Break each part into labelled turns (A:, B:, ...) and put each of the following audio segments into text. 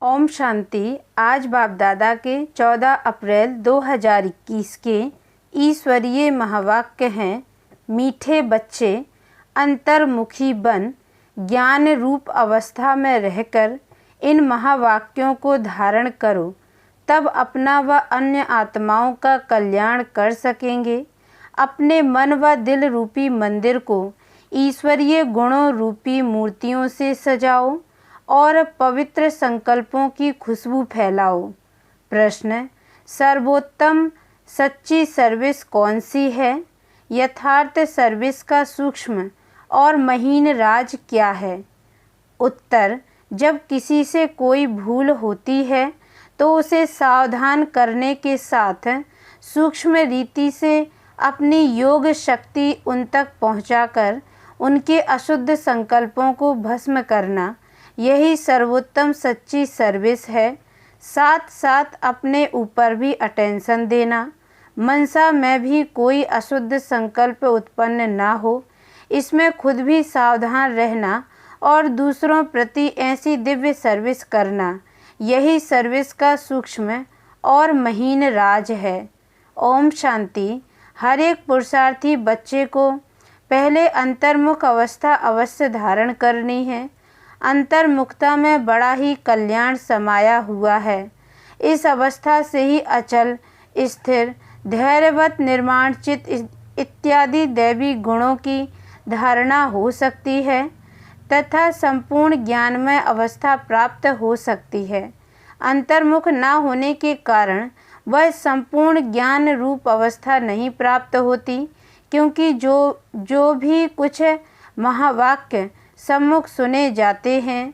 A: ओम शांति। आज बाप दादा के 14 अप्रैल 2021 के ईश्वरीय महावाक्य हैं। मीठे बच्चे, अंतर्मुखी बन ज्ञान रूप अवस्था में रहकर इन महावाक्यों को धारण करो, तब अपना व अन्य आत्माओं का कल्याण कर सकेंगे। अपने मन व दिल रूपी मंदिर को ईश्वरीय गुणों रूपी मूर्तियों से सजाओ और पवित्र संकल्पों की खुशबू फैलाओ। प्रश्न: सर्वोत्तम सच्ची सर्विस कौन सी है? यथार्थ सर्विस का सूक्ष्म और महीन राज क्या है? उत्तर: जब किसी से कोई भूल होती है तो उसे सावधान करने के साथ सूक्ष्म रीति से अपनी योग शक्ति उन तक पहुंचाकर उनके अशुद्ध संकल्पों को भस्म करना, यही सर्वोत्तम सच्ची सर्विस है। साथ साथ अपने ऊपर भी अटेंशन देना, मनसा में भी कोई अशुद्ध संकल्प उत्पन्न ना हो, इसमें खुद भी सावधान रहना और दूसरों प्रति ऐसी दिव्य सर्विस करना, यही सर्विस का सूक्ष्म और महीन राज है। ओम शांति। हर एक पुरुषार्थी बच्चे को पहले अंतर्मुख अवस्था अवश्य धारण करनी है। अंतर्मुखता में बड़ा ही कल्याण समाया हुआ है। इस अवस्था से ही अचल, स्थिर, धैर्यवत, निर्माणचित इत्यादि दैवी गुणों की धारणा हो सकती है तथा संपूर्ण ज्ञानमय अवस्था प्राप्त हो सकती है। अंतर्मुख न होने के कारण वह संपूर्ण ज्ञान रूप अवस्था नहीं प्राप्त होती, क्योंकि जो भी कुछ महावाक्य सम्मुख सुने जाते हैं,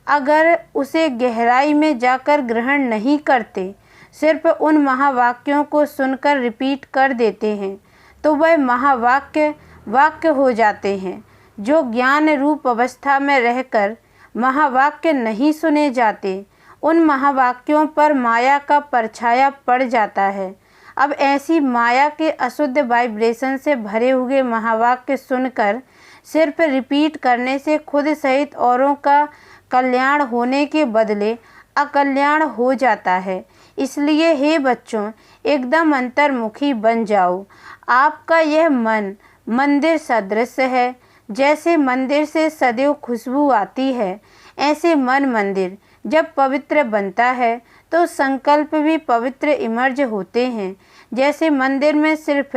A: अगर उसे गहराई में जाकर ग्रहण नहीं करते, सिर्फ उन महावाक्यों को सुनकर रिपीट कर देते हैं, तो वह महावाक्य वाक्य हो जाते हैं। जो ज्ञान रूप अवस्था में रहकर महावाक्य नहीं सुने जाते, उन महावाक्यों पर माया का परछाया पड़ जाता है। अब ऐसी माया के अशुद्ध वाइब्रेशन से भरे हुए महावाक्य सुनकर सिर्फ रिपीट करने से खुद सहित औरों का कल्याण होने के बदले अकल्याण हो जाता है। इसलिए हे बच्चों, एकदम अंतर्मुखी बन जाओ। आपका यह मन मंदिर सदृश है। जैसे मंदिर से सदैव खुशबू आती है, ऐसे मन मंदिर जब पवित्र बनता है तो संकल्प भी पवित्र इमर्ज होते हैं। जैसे मंदिर में सिर्फ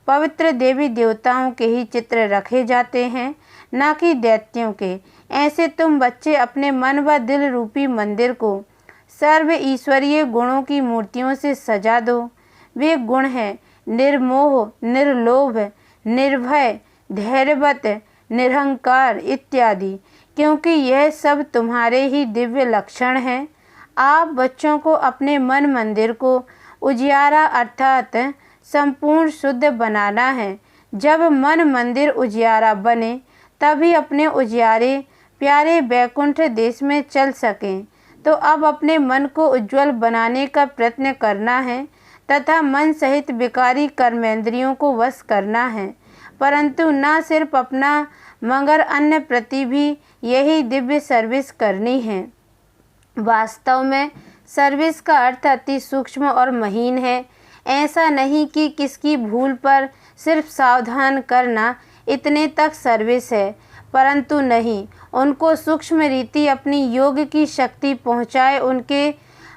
A: पवित्र देवी देवताओं के ही चित्र रखे जाते हैं, ना कि दैत्यों के, ऐसे तुम बच्चे अपने मन व दिल रूपी मंदिर को सर्व ईश्वरीय गुणों की मूर्तियों से सजा दो। वे गुण हैं निर्मोह, निर्लोभ, निर्भय, धैर्यवत, निरहंकार इत्यादि, क्योंकि यह सब तुम्हारे ही दिव्य लक्षण हैं। आप बच्चों को अपने मन मंदिर को उजियारा अर्थात संपूर्ण शुद्ध बनाना है। जब मन मंदिर उजियारा बने, तभी अपने उजियारे प्यारे वैकुंठ देश में चल सकें। तो अब अपने मन को उज्जवल बनाने का प्रयत्न करना है तथा मन सहित विकारी कर्मेंद्रियों को वश करना है, परंतु न सिर्फ अपना मगर अन्य प्रति भी यही दिव्य सर्विस करनी है। वास्तव में सर्विस का अर्थ अति सूक्ष्म और महीन है। ऐसा नहीं कि किसकी भूल पर सिर्फ सावधान करना इतने तक सर्विस है, परंतु नहीं, उनको सूक्ष्म रीति अपनी योग की शक्ति पहुँचाए उनके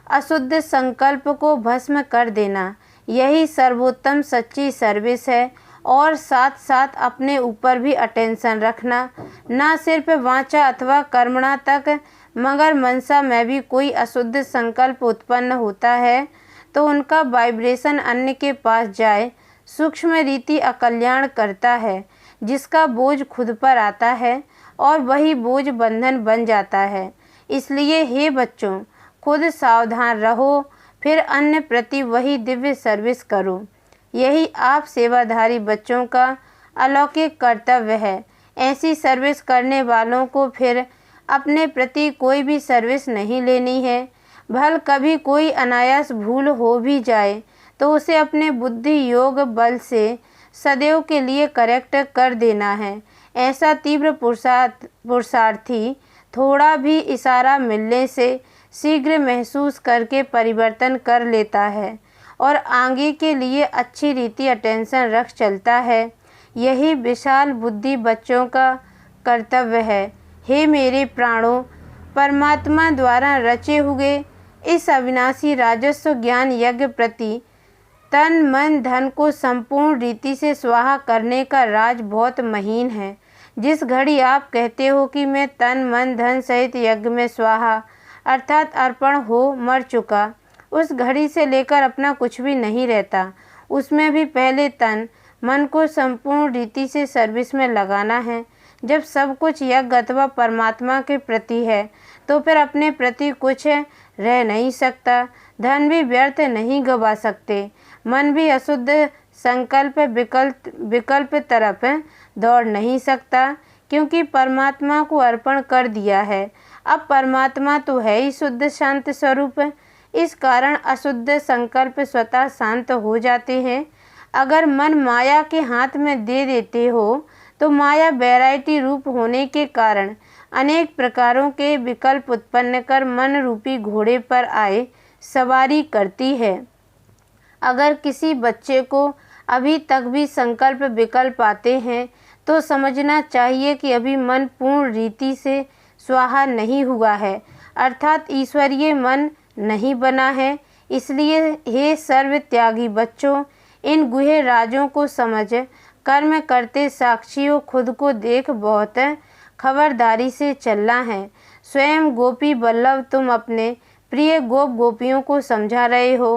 A: अशुद्ध संकल्प को भस्म कर देना, यही सर्वोत्तम सच्ची सर्विस है। और साथ साथ अपने ऊपर भी अटेंशन रखना, न सिर्फ वाचा अथवा कर्मणा तक, मगर मनसा में भी कोई अशुद्ध संकल्प उत्पन्न होता है तो उनका वाइब्रेशन अन्य के पास जाए। सूक्ष्म रीति अकल्याण करता है, जिसका बोझ खुद पर आता है और वही बोझ बंधन बन जाता है। इसलिए हे बच्चों, खुद सावधान रहो, फिर अन्य प्रति वही दिव्य सर्विस करो। यही आप सेवाधारी बच्चों का अलौकिक कर्तव्य है। ऐसी सर्विस करने वालों को फिर अपने प्रति कोई भी सर्विस नहीं लेनी है। भल कभी कोई अनायास भूल हो भी जाए तो उसे अपने बुद्धि योग बल से सदैव के लिए करेक्ट कर देना है। ऐसा तीव्र पुरुषार्थी थोड़ा भी इशारा मिलने से शीघ्र महसूस करके परिवर्तन कर लेता है और आगे के लिए अच्छी रीति अटेंशन रख चलता है। यही विशाल बुद्धि बच्चों का कर्तव्य है। हे मेरे प्राणों, परमात्मा द्वारा रचे हुए इस अविनाशी राजस्व ज्ञान यज्ञ प्रति तन मन धन को संपूर्ण रीति से स्वाहा करने का राज बहुत महीन है। जिस घड़ी आप कहते हो कि मैं तन मन धन सहित यज्ञ में स्वाहा अर्थात अर्पण हो मर चुका, उस घड़ी से लेकर अपना कुछ भी नहीं रहता। उसमें भी पहले तन मन को संपूर्ण रीति से सर्विस में लगाना है। जब सब कुछ यज्ञ अथवा परमात्मा के प्रति है तो फिर अपने प्रति कुछ रह नहीं सकता। धन भी व्यर्थ नहीं गवा सकते, मन भी अशुद्ध संकल्प विकल्प तरफ दौड़ नहीं सकता, क्योंकि परमात्मा को अर्पण कर दिया है। अब परमात्मा तो है ही शुद्ध शांत स्वरूप, इस कारण अशुद्ध संकल्प स्वतः शांत हो जाते हैं। अगर मन माया के हाथ में दे देते हो तो माया वैरायटी रूप होने के कारण अनेक प्रकारों के विकल्प उत्पन्न कर मन रूपी घोड़े पर आए सवारी करती है। अगर किसी बच्चे को अभी तक भी संकल्प विकल्प आते हैं तो समझना चाहिए कि अभी मन पूर्ण रीति से स्वाहा नहीं हुआ है, अर्थात ईश्वरीय मन नहीं बना है। इसलिए हे सर्व त्यागी बच्चों, इन गुह्य राजों को समझ कर्म करते साक्षियों खुद को देख बहुत खबरदारी से चलना है। स्वयं गोपी वल्लभ तुम अपने प्रिय गोप गोपियों को समझा रहे हो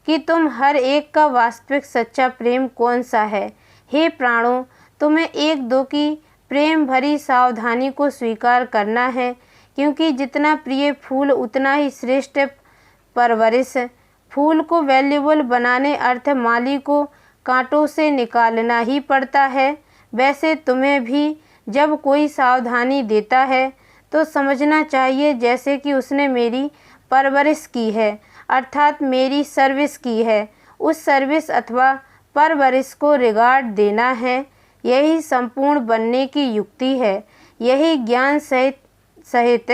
A: कि तुम हर एक का वास्तविक सच्चा प्रेम कौन सा है। हे प्राणों, तुम्हें एक दो की प्रेम भरी सावधानी को स्वीकार करना है, क्योंकि जितना प्रिय फूल उतना ही श्रेष्ठ परवरिश। फूल को वैल्यूबल बनाने अर्थ माली को कांटों से निकालना ही पड़ता है। वैसे तुम्हें भी जब कोई सावधानी देता है तो समझना चाहिए जैसे कि उसने मेरी परवरिश की है, अर्थात मेरी सर्विस की है। उस सर्विस अथवा परवरिश को रिगार्ड देना है। यही संपूर्ण बनने की युक्ति है। यही ज्ञान सहित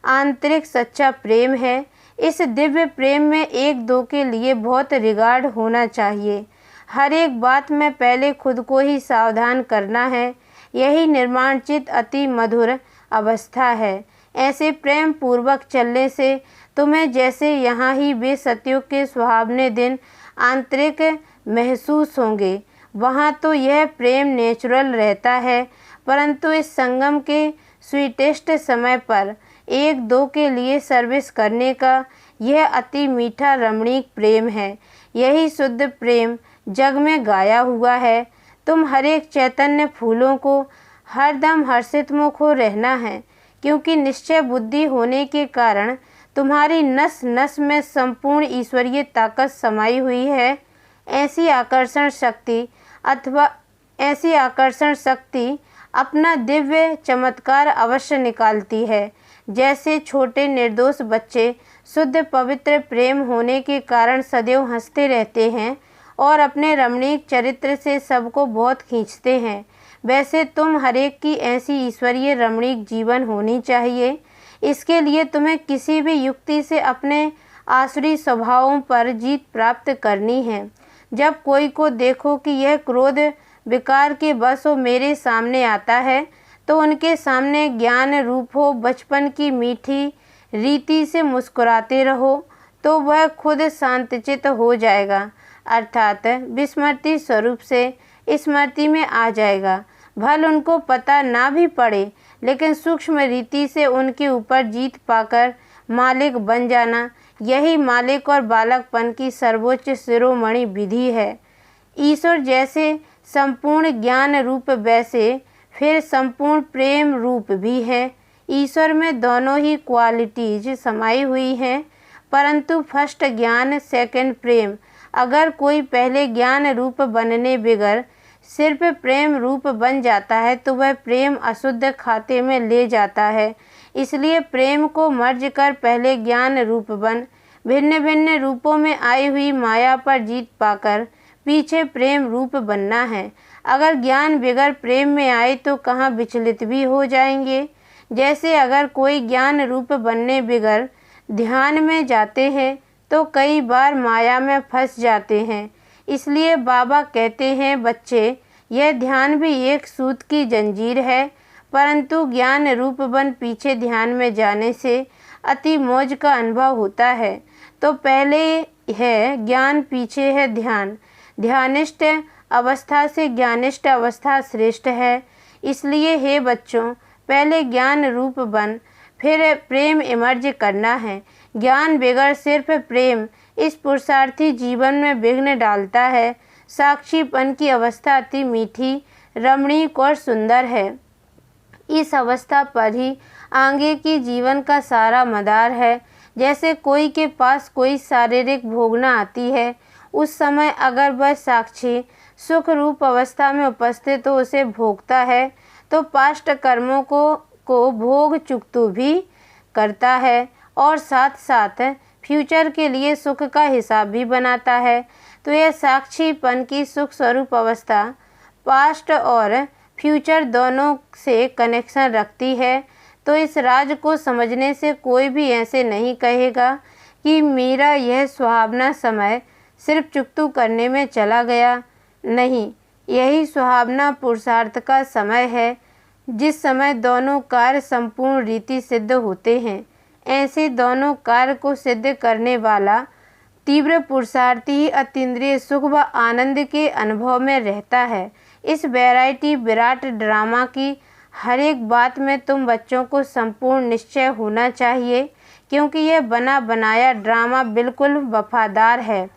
A: आंतरिक सच्चा प्रेम है। इस दिव्य प्रेम में एक दो के लिए बहुत रिगार्ड होना चाहिए। हर एक बात में पहले खुद को ही सावधान करना है। यही निर्माणचित अति मधुर अवस्था है। ऐसे प्रेम पूर्वक चलने से तुम्हें जैसे यहाँ ही वे सत्युग के सुहावने दिन आंतरिक महसूस होंगे, वहाँ तो यह प्रेम नेचुरल रहता है। परंतु इस संगम के स्वीटेस्ट समय पर एक दो के लिए सर्विस करने का यह अति मीठा रमणीक प्रेम है। यही शुद्ध प्रेम जग में गाया हुआ है। तुम हरेक चैतन्य फूलों को हरदम हर्षित मुख हो रहना है, क्योंकि निश्चय बुद्धि होने के कारण तुम्हारी नस नस में संपूर्ण ईश्वरीय ताकत समाई हुई है। ऐसी आकर्षण शक्ति अपना दिव्य चमत्कार अवश्य निकालती है। जैसे छोटे निर्दोष बच्चे शुद्ध पवित्र प्रेम होने के कारण सदैव हंसते रहते हैं और अपने रमणीक चरित्र से सबको बहुत खींचते हैं, वैसे तुम हरेक की ऐसी ईश्वरीय रमणीक जीवन होनी चाहिए। इसके लिए तुम्हें किसी भी युक्ति से अपने आसुरी स्वभावों पर जीत प्राप्त करनी है। जब कोई को देखो कि यह क्रोध विकार के बस हो मेरे सामने आता है, तो उनके सामने ज्ञान रूप हो बचपन की मीठी रीति से मुस्कुराते रहो, तो वह खुद शांतचित्त हो जाएगा, अर्थात विस्मृति स्वरूप से स्मृति में आ जाएगा। भल उनको पता ना भी पड़े, लेकिन सूक्ष्म रीति से उनके ऊपर जीत पाकर मालिक बन जाना, यही मालिक और बालकपन की सर्वोच्च शिरोमणि विधि है। ईश्वर जैसे संपूर्ण ज्ञान रूप वैसे फिर संपूर्ण प्रेम रूप भी है। ईश्वर में दोनों ही क्वालिटीज समाई हुई हैं, परंतु फर्स्ट ज्ञान सेकंड प्रेम। अगर कोई पहले ज्ञान रूप बनने बगैर सिर्फ प्रेम रूप बन जाता है तो वह प्रेम अशुद्ध खाते में ले जाता है। इसलिए प्रेम को मर्ज कर पहले ज्ञान रूप बन भिन्न भिन्न रूपों में आई हुई माया पर जीत पाकर पीछे प्रेम रूप बनना है। अगर ज्ञान बगैर प्रेम में आए तो कहाँ विचलित भी हो जाएंगे। जैसे अगर कोई ज्ञान रूप बनने बगैर ध्यान में जाते हैं तो कई बार माया में फंस जाते हैं। इसलिए बाबा कहते हैं, बच्चे, यह ध्यान भी एक सूत की जंजीर है, परंतु ज्ञान रूप बन पीछे ध्यान में जाने से अति मौज का अनुभव होता है। तो पहले है ज्ञान, पीछे है ध्यान। ध्यानिष्ठ अवस्था से ज्ञानिष्ठ अवस्था श्रेष्ठ है। इसलिए हे बच्चों, पहले ज्ञान रूप बन, फिर प्रेम इमर्ज करना है। ज्ञान बगैर सिर्फ प्रेम इस पुरुषार्थी जीवन में विघ्न डालता है। साक्षीपन की अवस्था अति मीठी, रमणीक और सुंदर है। इस अवस्था पर ही आगे की जीवन का सारा मदार है। जैसे कोई के पास कोई शारीरिक भोगना आती है, उस समय अगर वह साक्षी सुख रूप अवस्था में उपस्थित हो उसे भोगता है तो पास्ट कर्मों को भोग चुकतू भी करता है और साथ साथ फ्यूचर के लिए सुख का हिसाब भी बनाता है। तो यह साक्षीपन की सुख स्वरूप अवस्था पास्ट और फ्यूचर दोनों से कनेक्शन रखती है। तो इस राज को समझने से कोई भी ऐसे नहीं कहेगा कि मेरा यह सुहावना समय सिर्फ चुकतू करने में चला गया। नहीं, यही सुहावना पुरुषार्थ का समय है, जिस समय दोनों कार्य संपूर्ण रीति सिद्ध होते हैं। ऐसे दोनों कार्य को सिद्ध करने वाला तीव्र पुरुषार्थी ही अतीन्द्रिय सुख व आनंद के अनुभव में रहता है। इस वैरायटी विराट ड्रामा की हर एक बात में तुम बच्चों को संपूर्ण निश्चय होना चाहिए, क्योंकि यह बना बनाया ड्रामा बिल्कुल वफादार है।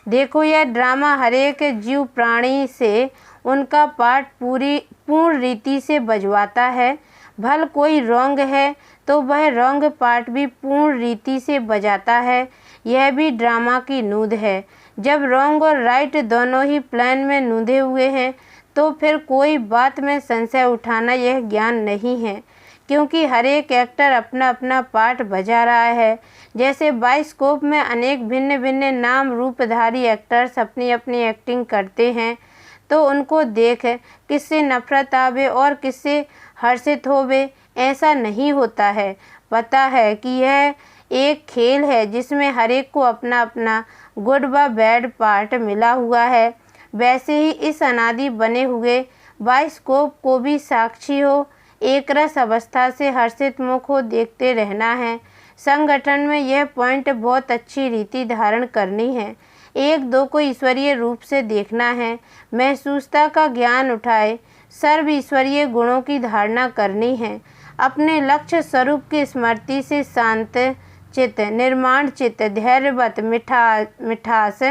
A: देखो, यह ड्रामा हर एक जीव प्राणी से उनका पार्ट पूर्ण रीति से बजवाता है। भल कोई रॉन्ग है तो वह रॉन्ग पार्ट भी पूर्ण रीति से बजाता है। यह भी ड्रामा की नूंद है। जब रॉन्ग और राइट दोनों ही प्लान में नूंधे हुए हैं तो फिर कोई बात में संशय उठाना यह ज्ञान नहीं है, क्योंकि हर एक एक्टर अपना अपना पार्ट बजा रहा है। जैसे बाइस्कोप में अनेक भिन्न भिन्न नाम रूपधारी एक्टर्स अपनी अपनी एक्टिंग करते हैं, तो उनको देख किससे नफरत आवे और किससे हर्षित होवे, ऐसा नहीं होता है। पता है कि यह एक खेल है जिसमें हर एक को अपना अपना गुड व बैड पार्ट मिला हुआ है। वैसे ही इस अनादि बने हुए बाइस्कोप को भी साक्षी हो, एक रस अवस्था से हर्षित मुख हो देखते रहना है। संगठन में यह पॉइंट बहुत अच्छी रीति धारण करनी है। एक दो को ईश्वरीय रूप से देखना है, महसूसता का ज्ञान उठाए, सर्व ईश्वरीय गुणों की धारणा करनी है। अपने लक्ष्य स्वरूप की स्मृति से शांत चित्त, निर्माण चित्त, धैर्यवत, मिठास,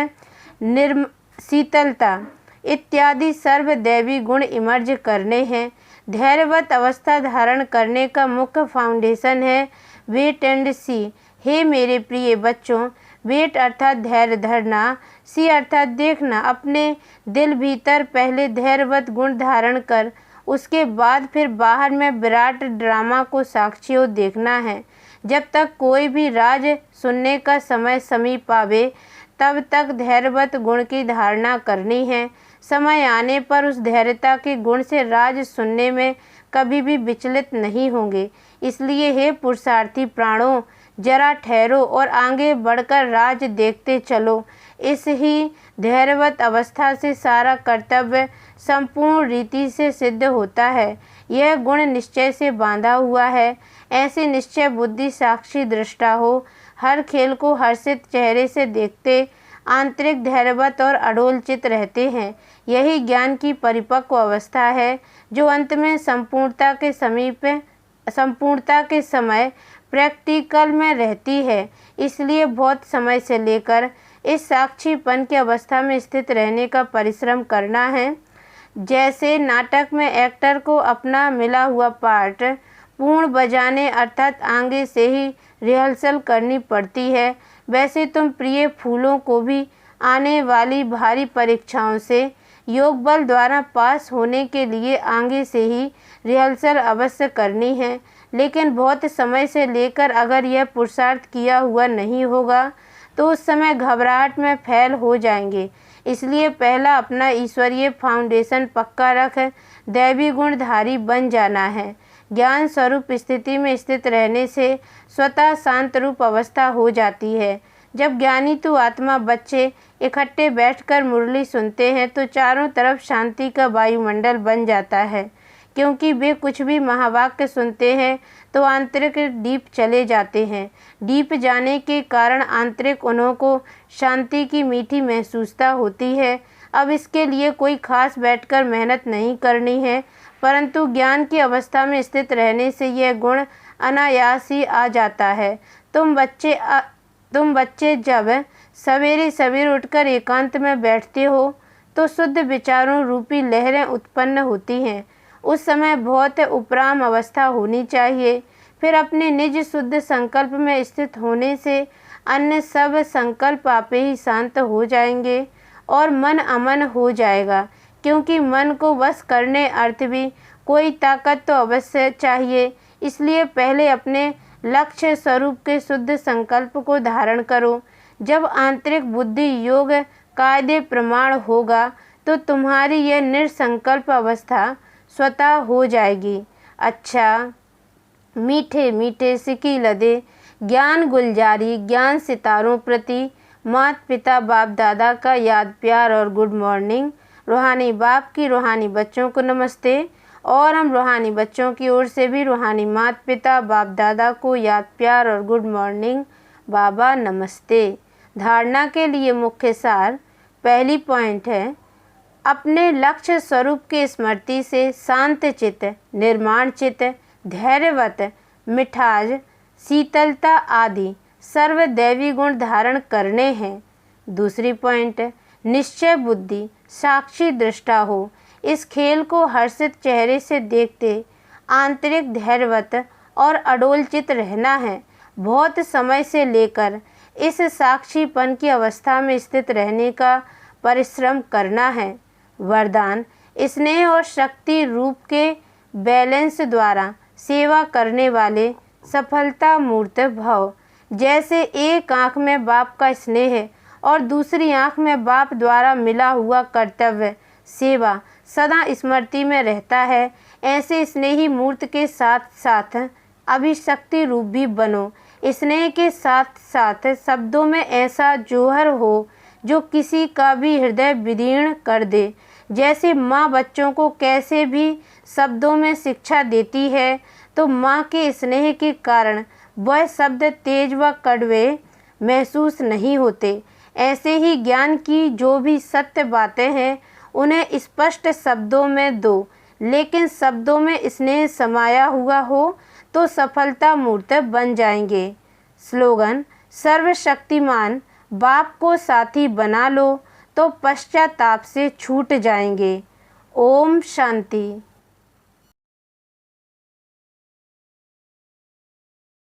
A: शीतलता इत्यादि सर्व दैवी गुण इमर्ज करने हैं। धैर्यवत अवस्था धारण करने का मुख्य फाउंडेशन है वेट एंड सी। हे मेरे प्रिय बच्चों, वेट अर्थात धैर्य धरना, सी अर्थात देखना। अपने दिल भीतर पहले धैर्यवत गुण धारण कर उसके बाद फिर बाहर में विराट ड्रामा को साक्षियों देखना है। जब तक कोई भी राज सुनने का समय समीप आवे तब तक धैर्यवत गुण की धारणा करनी है। समय आने पर उस धैर्यता के गुण से राज सुनने में कभी भी विचलित नहीं होंगे। इसलिए हे पुरुषार्थी प्राणों, जरा ठहरो और आगे बढ़कर राज देखते चलो। इस ही धैर्यवत अवस्था से सारा कर्तव्य संपूर्ण रीति से सिद्ध होता है। यह गुण निश्चय से बांधा हुआ है। ऐसे निश्चय बुद्धि साक्षी दृष्टा हो, हर खेल को हर्षित चेहरे से देखते आंतरिक धैर्यवत और अडोल चित रहते हैं। यही ज्ञान की परिपक्व अवस्था है जो अंत में संपूर्णता के समय प्रैक्टिकल में रहती है। इसलिए बहुत समय से लेकर इस साक्षीपन की अवस्था में स्थित रहने का परिश्रम करना है। जैसे नाटक में एक्टर को अपना मिला हुआ पार्ट पूर्ण बजाने अर्थात आगे से ही रिहर्सल करनी पड़ती है, वैसे तुम प्रिय फूलों को भी आने वाली भारी परीक्षाओं से योग बल द्वारा पास होने के लिए आगे से ही रिहर्सल अवश्य करनी है। लेकिन बहुत समय से लेकर अगर यह पुरुषार्थ किया हुआ नहीं होगा तो उस समय घबराहट में फेल हो जाएंगे। इसलिए पहला अपना ईश्वरीय फाउंडेशन पक्का रख दैवी गुणधारी बन जाना है। ज्ञान स्वरूप स्थिति में स्थित रहने से स्वतः शांत रूप अवस्था हो जाती है। जब ज्ञानी तु आत्मा बच्चे इकट्ठे बैठकर मुरली सुनते हैं तो चारों तरफ शांति का वायुमंडल बन जाता है, क्योंकि वे कुछ भी महावाक्य सुनते हैं तो आंतरिक डीप चले जाते हैं। डीप जाने के कारण आंतरिक उन्हों को शांति की मीठी महसूसता होती है। अब इसके लिए कोई खास बैठकर मेहनत नहीं करनी है, परंतु ज्ञान की अवस्था में स्थित रहने से यह गुण अनायास ही आ जाता है। तुम बच्चे जब सवेरे सवेरे उठकर एकांत में बैठते हो तो शुद्ध विचारों रूपी लहरें उत्पन्न होती हैं। उस समय बहुत उपराम अवस्था होनी चाहिए। फिर अपने निज शुद्ध संकल्प में स्थित होने से अन्य सब संकल्प आपे ही शांत हो जाएंगे और मन अमन हो जाएगा, क्योंकि मन को वश करने अर्थ भी कोई ताकत तो अवश्य चाहिए। इसलिए पहले अपने लक्ष्य स्वरूप के शुद्ध संकल्प को धारण करो। जब आंतरिक बुद्धि योग कायदे प्रमाण होगा तो तुम्हारी यह निर्संकल्प अवस्था स्वतः हो जाएगी। अच्छा, मीठे मीठे सिकी लदे ज्ञान गुलजारी ज्ञान सितारों प्रति माता पिता बाप दादा का याद प्यार और गुड मॉर्निंग। रूहानी बाप की रूहानी बच्चों को नमस्ते, और हम रूहानी बच्चों की ओर से भी रूहानी माता पिता बाप दादा को याद प्यार और गुड मॉर्निंग बाबा नमस्ते। धारणा के लिए मुख्य सार। पहली पॉइंट है, अपने लक्ष्य स्वरूप के स्मृति से शांत चित्त, निर्माण चित्त, धैर्यवत, मिठास, शीतलता आदि सर्व दैवी गुण धारण करने हैं। दूसरी पॉइंट, निश्चय बुद्धि साक्षी दृष्टा हो। इस खेल को हर्षित चेहरे से देखते आंतरिक धैर्यवत और अडोल चित्त रहना है। बहुत समय से लेकर इस साक्षीपन की अवस्था में स्थित रहने का परिश्रम करना है। वरदान, स्नेह और शक्ति रूप के बैलेंस द्वारा सेवा करने वाले सफलता मूर्त भव। जैसे एक आँख में बाप का स्नेह और दूसरी आँख में बाप द्वारा मिला हुआ कर्तव्य सेवा सदा स्मृति में रहता है, ऐसे स्नेही मूर्त के साथ साथ अभिशक्ति रूप भी बनो। स्नेह के साथ साथ शब्दों में ऐसा जौहर हो जो किसी का भी हृदय विदीर्ण कर दे। जैसे माँ बच्चों को कैसे भी शब्दों में शिक्षा देती है, तो माँ के स्नेह के कारण वह शब्द तेज व कड़वे महसूस नहीं होते। ऐसे ही ज्ञान की जो भी सत्य बातें हैं उन्हें स्पष्ट शब्दों में दो, लेकिन शब्दों में स्नेह समाया हुआ हो तो सफलता मूर्त बन जाएंगे। स्लोगन, सर्वशक्तिमान बाप को साथी बना लो तो पश्चाताप से छूट जाएंगे। ओम शांति।